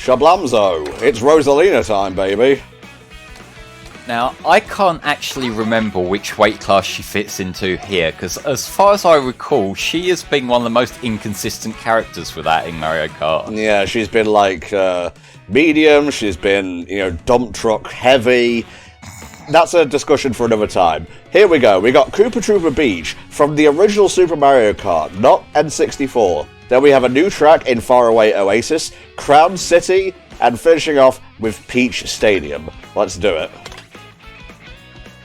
Shablamzo, it's Rosalina time, baby. Now, I can't actually remember which weight class she fits into here, because as far as I recall, she has been one of the most inconsistent characters with that in Mario Kart. Yeah, she's been like medium, she's been, dump truck heavy. That's a discussion for another time. Here we go, we got Koopa Troopa Beach from the original Super Mario Kart, not N64. Then we have a new track in Faraway Oasis, Crown City, and finishing off with Peach Stadium. Let's do it.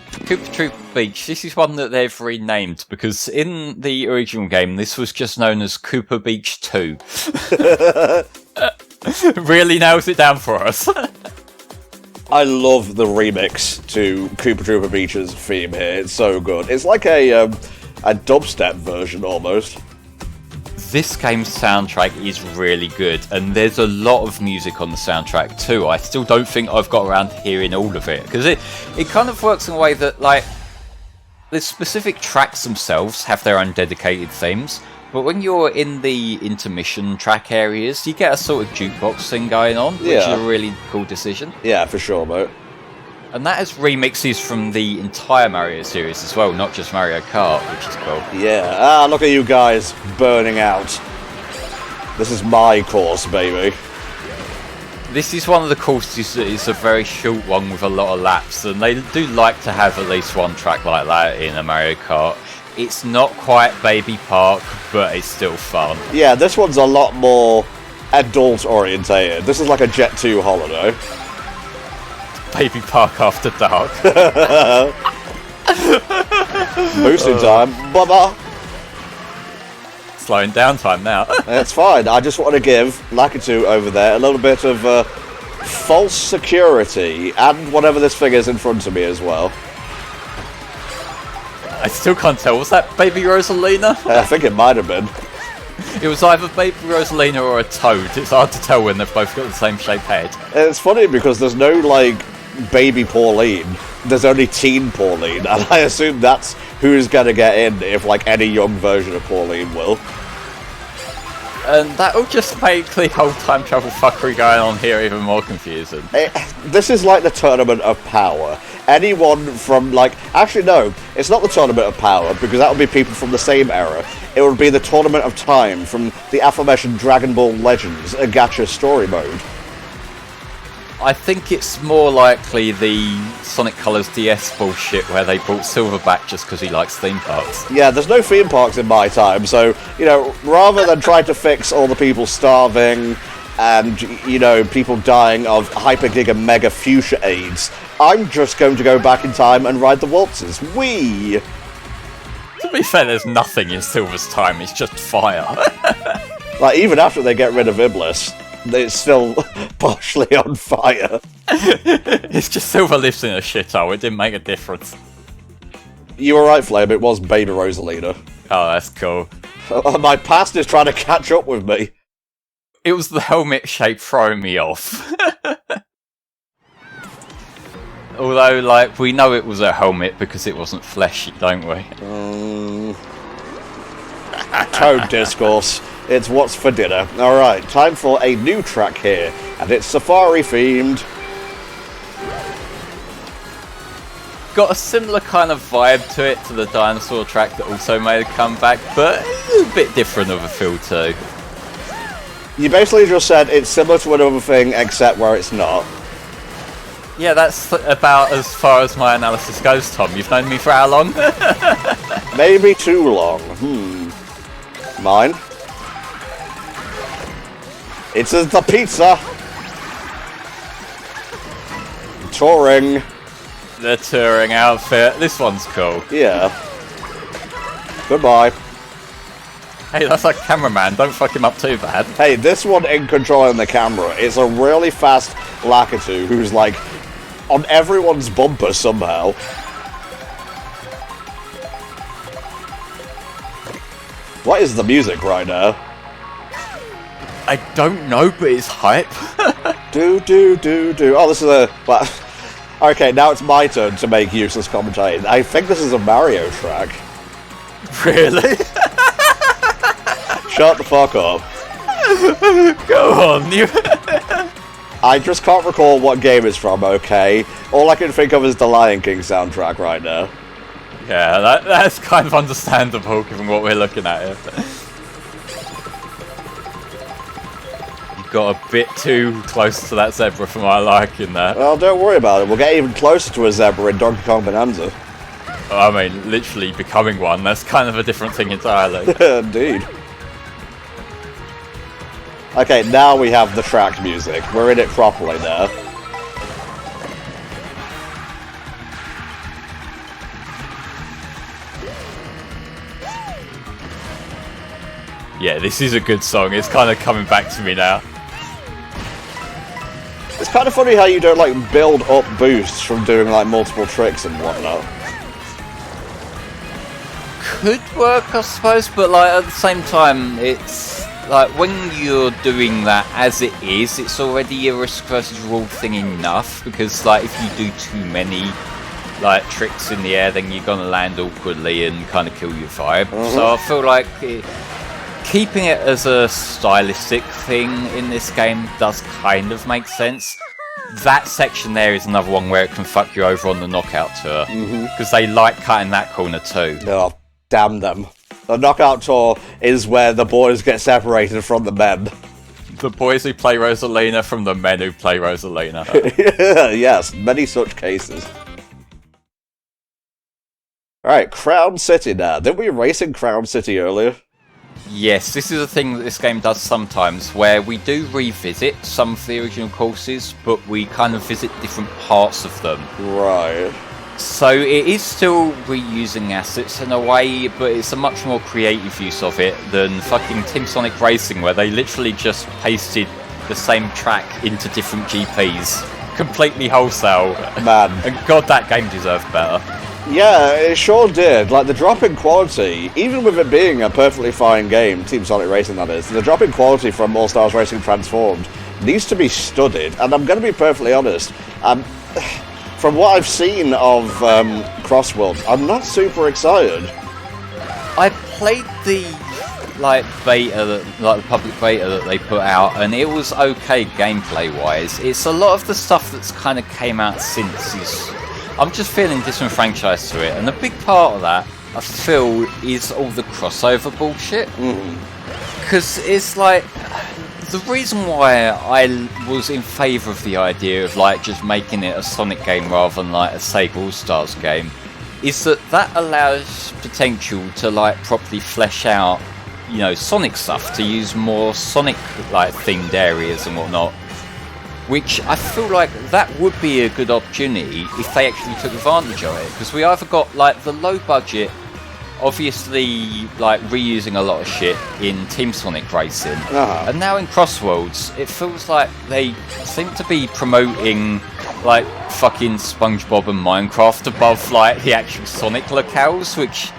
Koopa Troopa Beach, this is one that they've renamed, because in the original game, this was just known as Koopa Beach 2. Really nails it down for us. I love the remix to Koopa Troopa Beach's theme here, it's so good. It's like a dubstep version, almost. This game's soundtrack is really good, and there's a lot of music on the soundtrack too. I still don't think I've got around to hearing all of it, because it kind of works in a way that, like, the specific tracks themselves have their own dedicated themes, but when you're in the intermission track areas, you get a sort of jukebox thing going on, which is a really cool decision. Yeah, for sure, mate. And that has remixes from the entire Mario series as well, not just Mario Kart, which is cool. Yeah, look at you guys burning out. This is my course, baby. This is one of the courses that is a very short one with a lot of laps, and they do like to have at least one track like that in a Mario Kart. It's not quite Baby Park, but it's still fun. Yeah, this one's a lot more adult-orientated. This is like a Jet 2 holiday. Baby Park After Dark. Boosting time, bubba. Slowing down time now. It's fine. I just want to give Lakitu over there a little bit of false security and whatever this thing is in front of me as well. I still can't tell. Was that Baby Rosalina? I think it might have been. It was either Baby Rosalina or a Toad. It's hard to tell when they've both got the same shaped head. It's funny because there's no, Baby Pauline. There's only Teen Pauline, and I assume that's who's going to get in if, any young version of Pauline will. And that'll just make the whole time travel fuckery going on here even more confusing. This is like the Tournament of Power. Anyone from, Actually, no, it's not the Tournament of Power, because that would be people from the same era. It would be the Tournament of Time from the aforementioned Dragon Ball Legends, a gacha story mode. I think it's more likely the Sonic Colors DS bullshit where they brought Silverback just because he likes theme parks. Yeah, there's no theme parks in my time, so, rather than try to fix all the people starving and, people dying of hyper giga mega fuchsia AIDS, I'm just going to go back in time and ride the waltzes. Whee! To be fair, there's nothing in Silver's time, it's just fire. Even after they get rid of Iblis, it's still partially on fire. It's just Silver lives in a shithole, it didn't make a difference. You were right, Flame, it was Baby Rosalina. Oh, that's cool. My past is trying to catch up with me. It was the helmet shape throwing me off. Although, we know it was a helmet because it wasn't fleshy, don't we? Toad discourse. It's what's for dinner. Alright, time for a new track here, and it's safari themed. Got a similar kind of vibe to it, to the dinosaur track that also made a comeback, but it's a bit different of a feel too. You basically just said it's similar to another thing, except where it's not. Yeah, that's about as far as my analysis goes, Tom. You've known me for how long? Maybe too long. Mine? It's the pizza! Touring. The touring outfit. This one's cool. Yeah. Goodbye. Hey, that's like cameraman. Don't fuck him up too bad. Hey, this one in controlling the camera is a really fast Lakitu who's on everyone's bumper somehow. What is the music right now? I don't know, but it's hype. Do. Oh, this is a... Well, okay, now it's my turn to make useless commentating. I think this is a Mario track. Really? Shut the fuck up. Go on, you... I just can't recall what game it's from, okay? All I can think of is the Lion King soundtrack right now. Yeah, that's kind of understandable given what we're looking at here. You got a bit too close to that zebra for my liking there. Well, don't worry about it. We'll get even closer to a zebra in Donkey Kong Bonanza. I mean, literally becoming one. That's kind of a different thing entirely. Indeed. Okay, now we have the track music. We're in it properly now. Yeah, this is a good song. It's kind of coming back to me now. It's kind of funny how you don't, like, build up boosts from doing, like, multiple tricks and whatnot. Could work, I suppose, but, like, at the same time, it's... like, when you're doing that as it is, it's already a risk versus reward thing enough, because, like, if you do too many, like, tricks in the air, then you're gonna land awkwardly and kind of kill your vibe. So I feel like keeping it as a stylistic thing in this game does kind of make sense. That section there is another one where it can fuck you over on the knockout tour, because they like cutting that corner too. Oh, damn them. The knockout tour is where the boys get separated from the men. The boys who play Rosalina from the men who play Rosalina. Yes, many such cases. Alright, Crown City now. Didn't we race in Crown City earlier? Yes, this is a thing that this game does sometimes, where we do revisit some of the original courses, but we kind of visit different parts of them. Right. So it is still reusing assets in a way, but it's a much more creative use of it than fucking Team Sonic Racing, where they literally just pasted the same track into different GPs. Completely wholesale. Man. And god, that game deserved better. Yeah, it sure did. Like, the drop in quality, even with it being a perfectly fine game, Team Sonic Racing that is, the drop in quality from All Stars Racing Transformed needs to be studied, and I'm going to be perfectly honest, from what I've seen of Crossworld, I'm not super excited. I played the beta, the public beta that they put out, and it was okay gameplay wise. It's a lot of the stuff that's kind of came out since is... I'm just feeling disenfranchised to it, and a big part of that, I feel, is all the crossover bullshit. Because it's like... the reason why I was in favour of the idea of, like, just making it a Sonic game rather than, like, a Sega All-Stars game is that allows potential to, like, properly flesh out, you know, Sonic stuff, to use more Sonic, like, themed areas and whatnot. Which I feel like that would be a good opportunity if they actually took advantage of it. Because we either got, like, the low budget, obviously, like, reusing a lot of shit in Team Sonic Racing, and now in Crossworlds, it feels like they seem to be promoting, like, fucking SpongeBob and Minecraft above, like, the actual Sonic locales, which...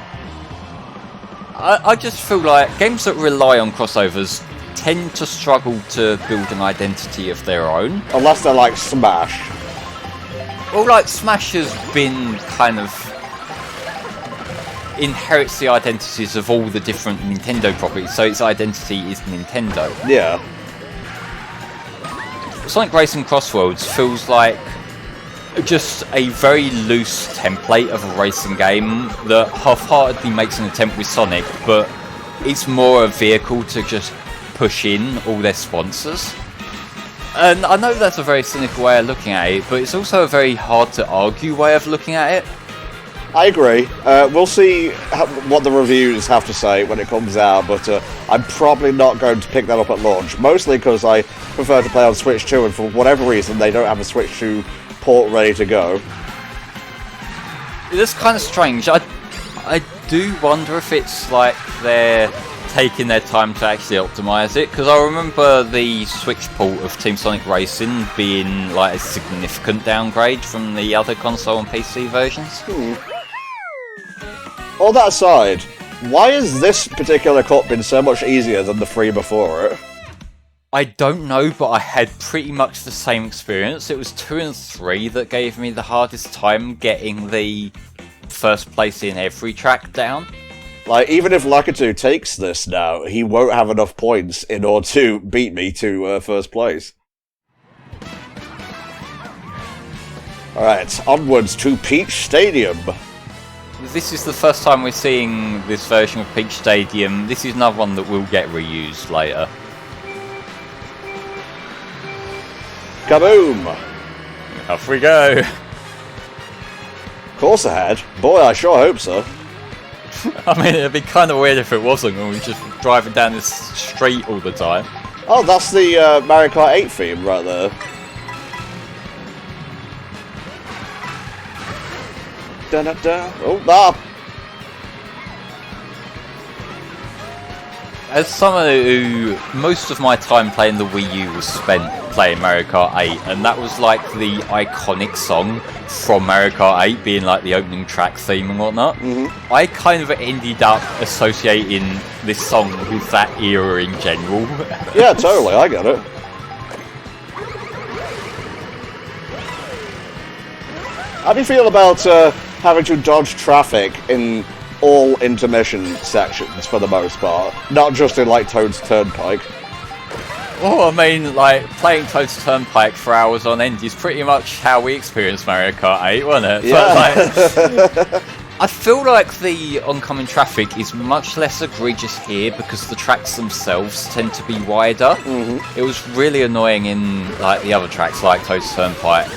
I just feel like games that rely on crossovers tend to struggle to build an identity of their own. Unless they're like Smash. Well, like, Smash has been kind of... inherits the identities of all the different Nintendo properties, so its identity is Nintendo. Yeah. Sonic Racing Crossworlds feels like just a very loose template of a racing game that half-heartedly makes an attempt with Sonic, but it's more a vehicle to just push in all their sponsors. And I know that's a very cynical way of looking at it, but it's also a very hard to argue way of looking at it. I agree. We'll see what the reviews have to say when it comes out, but I'm probably not going to pick that up at launch, mostly because I prefer to play on Switch 2, and for whatever reason they don't have a Switch 2 port ready to go. It's kind of strange. I do wonder if it's like they're taking their time to actually optimize it, because I remember the Switch port of Team Sonic Racing being like a significant downgrade from the other console and PC versions. All that aside, why has this particular cut been so much easier than the 3 before it? I don't know, but I had pretty much the same experience. It was 2 and 3 that gave me the hardest time getting the first place in every track down. Like, even if Lakitu takes this now, he won't have enough points in order to beat me to first place. Alright, onwards to Peach Stadium. This is the first time we're seeing this version of Peach Stadium. This is another one that will get reused later. Kaboom! Off we go! Course ahead? Boy, I sure hope so. I mean, it'd be kind of weird if it wasn't, when we were just driving down this street all the time. Oh, that's the Mario Kart 8 theme right there. Da-da-da. Oh, ah! As someone who, most of my time playing the Wii U was spent playing Mario Kart 8, and that was like the iconic song from Mario Kart 8 being like the opening track theme and whatnot. I kind of ended up associating this song with that era in general. Yeah, totally, I get it. How do you feel about having to dodge traffic in all intermission sections for the most part, not just in like Toad's Turnpike? Well, I mean, like, playing Toad's Turnpike for hours on end is pretty much how we experienced Mario Kart 8, wasn't it? Yeah. But, like, I feel like the oncoming traffic is much less egregious here because the tracks themselves tend to be wider. It was really annoying in like the other tracks, like Toad's Turnpike,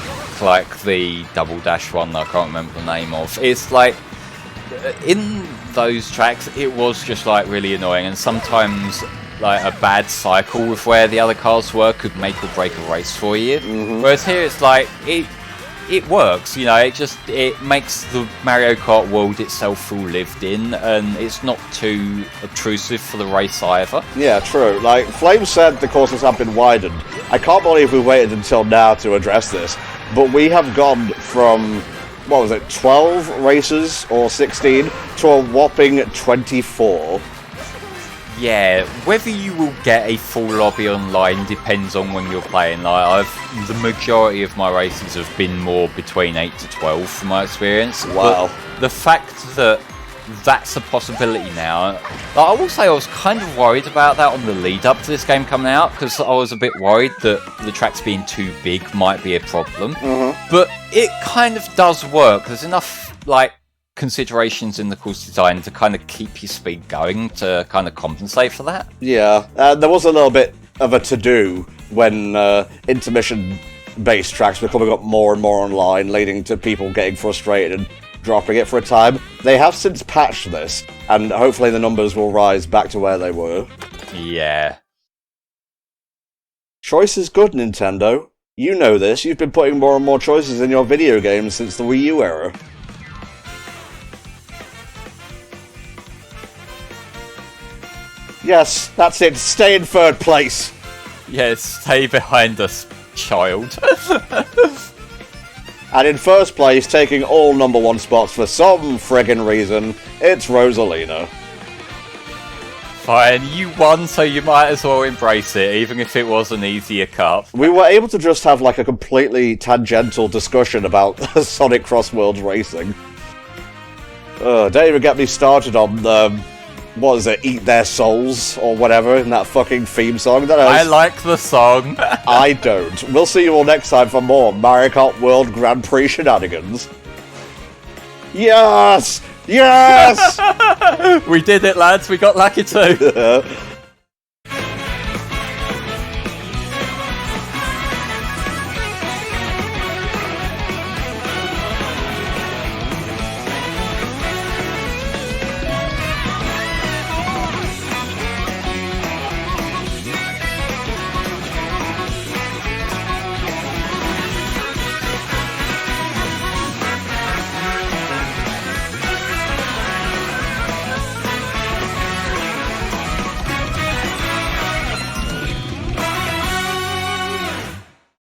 like the Double Dash one that I can't remember the name of. It's like, in those tracks, it was just like really annoying, and sometimes like a bad cycle with where the other cars were could make or break a race for you. Whereas here it's like it works, you know. It makes the Mario Kart world itself feel lived in, and it's not too obtrusive for the race either. Yeah, true. Like Flame said, the courses have been widened. I can't believe we waited until now to address this, but we have gone from, what was it, 12 races or 16 to a whopping 24. Yeah, whether you will get a full lobby online depends on when you're playing. Like, the majority of my races have been more between 8 to 12 from my experience. Wow. But the fact that that's a possibility now, like, I will say I was kind of worried about that on the lead up to this game coming out, because I was a bit worried that the tracks being too big might be a problem. But it kind of does work. There's enough, like, considerations in the course design to kind of keep your speed going to kind of compensate for that. Yeah, there was a little bit of a to-do when intermission-based tracks were coming up more and more online, leading to people getting frustrated and dropping it for a time. They have since patched this, and hopefully the numbers will rise back to where they were. Yeah. Choice is good, Nintendo. You know this. You've been putting more and more choices in your video games since the Wii U era. Yes, that's it. Stay in third place. Yes, stay behind us, child. And in first place, taking all number one spots for some friggin' reason, it's Rosalina. Fine, you won, so you might as well embrace it, even if it was an easier cup. We were able to just have like a completely tangential discussion about Sonic Cross Worlds racing. Don't even get me started on what is it, Eat Their Souls, or whatever, in that fucking theme song. I like the song. I don't. We'll see you all next time for more Mario Kart World Grand Prix shenanigans. Yes! Yes! We did it, lads. We got lucky too.